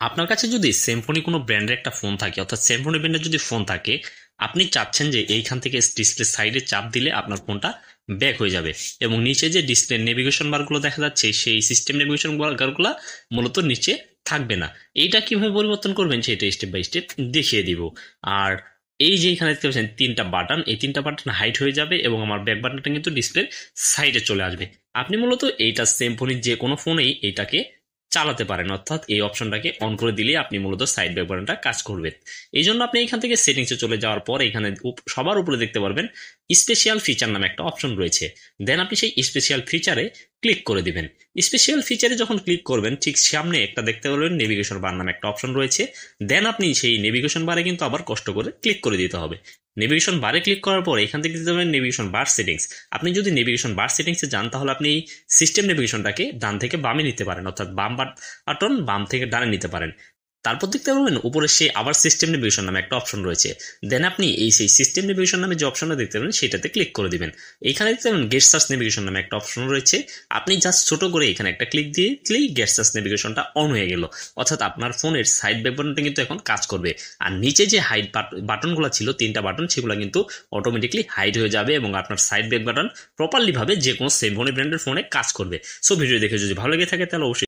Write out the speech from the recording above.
আপনার কাছে যদি সিম্ফনি কোনো ব্র্যান্ডের একটা ফোন থাকে, অর্থাৎ সিম্ফনি ব্র্যান্ডের যদি ফোন থাকে, আপনি চাচ্ছেন যে এইখান থেকে ডিসপ্লে সাইডে চাপ দিলে আপনার ফোনটা ব্যাক হয়ে যাবে এবং নিচে যে ডিসপ্লে নেভিগেশন বারগুলো দেখা যাচ্ছে সেই সিস্টেম নেভিগেশন বারগুলো মূলত নিচে থাকবে না। এইটা কিভাবে পরিবর্তন করবেন সেটা স্টেপ বাই স্টেপ দেখিয়ে দিব। আর এই যে এখানে দেখতে পাচ্ছেন তিনটা বাটন, এই তিনটা বাটন হাইড হয়ে যাবে এবং আমার ব্যাক বাটনটা কিন্তু ডিসপ্লের সাইডে চলে আসবে। আপনি মূলত এইটা সিম্ফনির যে কোনো ফোনেই এইটাকে চালাতে পারেন, অর্থাৎ এই অপশনটাকে অন করে দিলে আপনি মূলত সাইড ব্যাক বাটনটা কাজ করবে। এই জন্য আপনি এখান থেকে সেটিংসে চলে যাওয়ার পর এখানে সবার উপরে দেখতে পারবেন স্পেশাল ফিচার নামে একটা অপশন রয়েছে। দেন আপনি সেই স্পেশাল ফিচারে ক্লিক করে দিবেন। স্পেশাল ফিচারে যখন ক্লিক করবেন ঠিক সামনে একটা দেখতে পারবেন নেভিগেশন বার নামে একটা অপশন রয়েছে। দেন আপনি সেই নেভিগেশন বারে কিন্তু আবার কষ্ট করে ক্লিক করে দিতে হবে। নেভিগেশন বারে ক্লিক করার পর এখান থেকে দিতে পারবেন নেভিগেশন বার সেটিংস। আপনি যদি নেভিগেশন বার সেটিংসে যান তাহলে আপনি এই সিস্টেম নেভিগেশনটাকে ডান থেকে বামে নিতে পারেন, অর্থাৎ বাম বাটন বাম থেকে ডানে নিতে পারেন। তারপর দেখতে পাবেন উপরে সেই আবার সিস্টেম নেভিগেশন নামে একটা অপশন রয়েছে। দেন আপনি এই সেই সিস্টেম নেভিগেশন নামে যে অপশনটা দেখতে পাবেন সেটাতে ক্লিক করে দিবেন। এইখানে দেখতে পাবেন গেট সার্চ নেভিগেশন নামে একটা অপশন রয়েছে। আপনি জাস্ট ছোট করে এখানে একটা ক্লিক দিয়ে দিলেই গেট সার্চ নেভিগেশনটা অন হয়ে গেল, অর্থাৎ আপনার ফোনের সাইড ব্যাক বাটনটা কিন্তু এখন কাজ করবে। আর নিচে যে হাইড বাটনগুলো ছিল তিনটা বাটন, সেগুলো কিন্তু অটোমেটিকলি হাইড হয়ে যাবে এবং আপনার সাইড ব্যাক বাটন প্রপারলি ভাবে যে কোনো সেমফোনি ব্র্যান্ডের ফোনে কাজ করবে। সো ভিডিও দেখে যদি ভালো লেগে থাকে তাহলে অবশ্যই